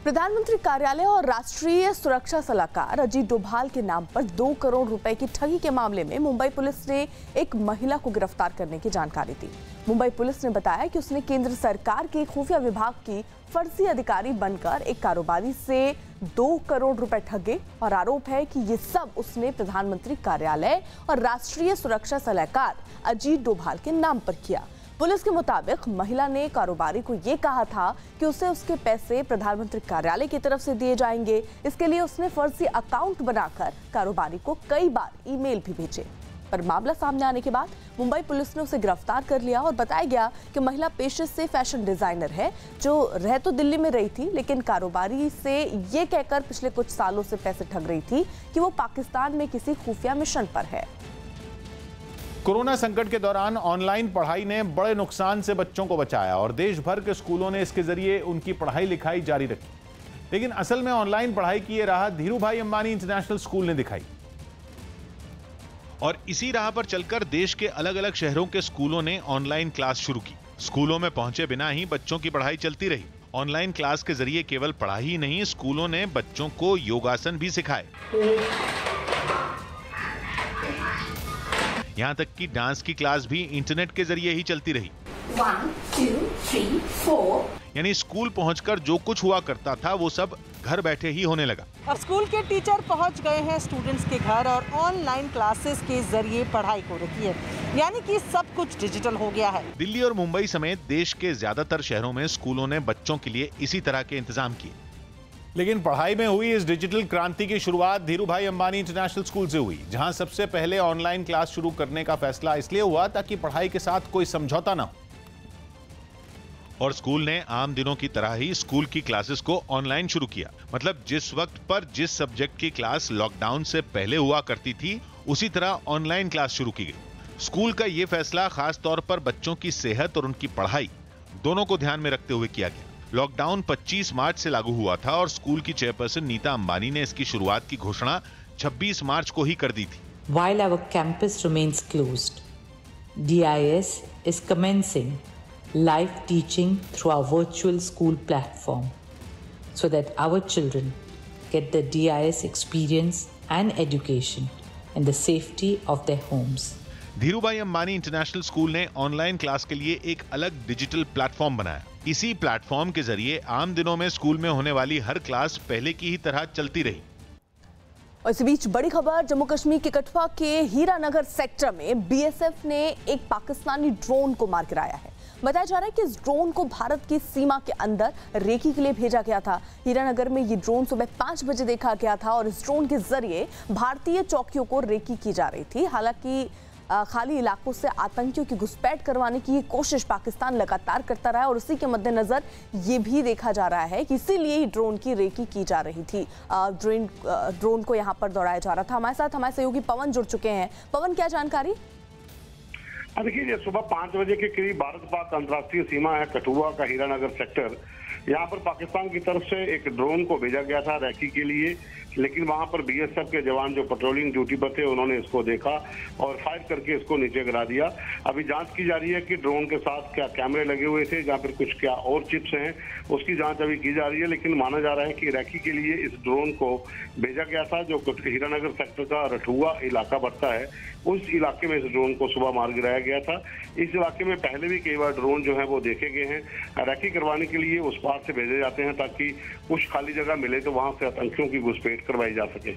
प्रधानमंत्री कार्यालय और राष्ट्रीय सुरक्षा सलाहकार अजीत डोभाल के नाम पर 2 करोड़ रुपए की ठगी के मामले में मुंबई पुलिस ने एक महिला को गिरफ्तार करने की जानकारी दी। मुंबई पुलिस ने बताया कि उसने केंद्र सरकार के खुफिया विभाग की फर्जी अधिकारी बनकर एक कारोबारी से 2 करोड़ रुपए ठगे और आरोप है कि ये सब उसने प्रधानमंत्री कार्यालय और राष्ट्रीय सुरक्षा सलाहकार अजीत डोभाल के नाम पर किया। पुलिस के मुताबिक महिला ने कारोबारी को ये कहा था कि उसे उसके पैसे प्रधानमंत्री कार्यालय की तरफ से दिए जाएंगे। इसके लिए उसने फर्जी अकाउंट बनाकर कारोबारी को कई बार ईमेल भी भेजे। पर मामला सामने आने के बाद मुंबई पुलिस ने उसे गिरफ्तार कर लिया और बताया गया कि महिला पेशे से फैशन डिजाइनर है, जो रह तो दिल्ली में रही थी, लेकिन कारोबारी से ये कहकर पिछले कुछ सालों से पैसे ठग रही थी कि वो पाकिस्तान में किसी खुफिया मिशन पर है। कोरोना संकट के दौरान ऑनलाइन पढ़ाई ने बड़े नुकसान से बच्चों को बचाया और देश भर के स्कूलों ने इसके जरिए उनकी पढ़ाई लिखाई जारी रखी। लेकिन असल में ऑनलाइन पढ़ाई की ये राह धीरूभाई अंबानी इंटरनेशनल स्कूल ने दिखाई और इसी राह पर चलकर देश के अलग अलग शहरों के स्कूलों ने ऑनलाइन क्लास शुरू की। स्कूलों में पहुंचे बिना ही बच्चों की पढ़ाई चलती रही। ऑनलाइन क्लास के जरिए केवल पढ़ाई ही नहीं, स्कूलों ने बच्चों को योगासन भी सिखाए। यहाँ तक कि डांस की क्लास भी इंटरनेट के जरिए ही चलती रही। 1 2 3 4 यानी स्कूल पहुंचकर जो कुछ हुआ करता था वो सब घर बैठे ही होने लगा। अब स्कूल के टीचर पहुंच गए हैं स्टूडेंट्स के घर और ऑनलाइन क्लासेस के जरिए पढ़ाई हो रही है, यानी कि सब कुछ डिजिटल हो गया है। दिल्ली और मुंबई समेत देश के ज्यादातर शहरों में स्कूलों ने बच्चों के लिए इसी तरह के इंतजाम किए। लेकिन पढ़ाई में हुई इस डिजिटल क्रांति की शुरुआत धीरूभाई अंबानी इंटरनेशनल स्कूल से हुई, जहां सबसे पहले ऑनलाइन क्लास शुरू करने का फैसला इसलिए हुआ ताकि पढ़ाई के साथ कोई समझौता ना हो। और स्कूल ने आम दिनों की तरह ही स्कूल की क्लासेस को ऑनलाइन शुरू किया। मतलब जिस वक्त पर जिस सब्जेक्ट की क्लास लॉकडाउन से पहले हुआ करती थी, उसी तरह ऑनलाइन क्लास शुरू की गई। स्कूल का यह फैसला खास तौर पर बच्चों की सेहत और उनकी पढ़ाई दोनों को ध्यान में रखते हुए किया गया। लॉकडाउन 25 मार्च से लागू हुआ था और स्कूल की चेयरपर्सन नीता अंबानी ने इसकी शुरुआत की घोषणा 26 मार्च को ही कर दी थी। While our campus remains closed, DIS is commencing live teaching through our virtual school platform so that our children get the DIS experience and education in the safety of their homes. Dhirubhai Ambani international school ने online class के लिए एक अलग digital platform बनाया। इसी platform के जरिए आम दिनों में स्कूल में होने वाली हर क्लास पहले की ही तरह चलती रही। और इस बीच बड़ी खबर, जम्मू कश्मीर के कठुआ के हीरानगर सेक्टर में बीएसएफ ने एक पाकिस्तानी ड्रोन को मार गिराया है। बताया जा रहा है कि इस ड्रोन को भारत की सीमा के अंदर रेकी के लिए भेजा गया था। हीरानगर में ये ड्रोन सुबह 5 बजे देखा गया था और इस ड्रोन के जरिए भारतीय चौकियों को रेकी की जा रही थी। हालांकि खाली इलाकों से आतंकियों की घुसपैठ करवाने की कोशिश पाकिस्तान लगातार करता रहा और उसी के मद्देनजर ये भी देखा जा रहा है कि इसीलिए ड्रोन की रेकी की जा रही थी। ड्रोन को यहाँ पर दौड़ाया जा रहा था। हमारे साथ हमारे सहयोगी पवन जुड़ चुके हैं। पवन, क्या जानकारी? देखिए, ये सुबह 5 बजे के करीब भारत पाक अंतर्राष्ट्रीय सीमा है कठुआ का हीरानगर सेक्टर। यहाँ पर पाकिस्तान की तरफ से एक ड्रोन को भेजा गया था रैकी के लिए, लेकिन वहां पर बीएसएफ के जवान जो पेट्रोलिंग ड्यूटी पर थे, उन्होंने इसको देखा और फायर करके इसको नीचे गिरा दिया। अभी जांच की जा रही है कि ड्रोन के साथ क्या कैमरे लगे हुए थे या फिर कुछ क्या और चिप्स हैं, उसकी जांच अभी की जा रही है। लेकिन माना जा रहा है कि रैकी के लिए इस ड्रोन को भेजा गया था, जो हीरानगर सेक्टर का रठुआ इलाका पड़ता है, उस इलाके में इस ड्रोन को सुबह मार गिराया गया था। इस इलाके में पहले भी कई बार ड्रोन जो है वो देखे गए हैं। रैकी करवाने के लिए उस पार से भेजे जाते हैं ताकि कुछ खाली जगह मिले तो वहां से आतंकियों की घुसपैठ करवाई जा सके।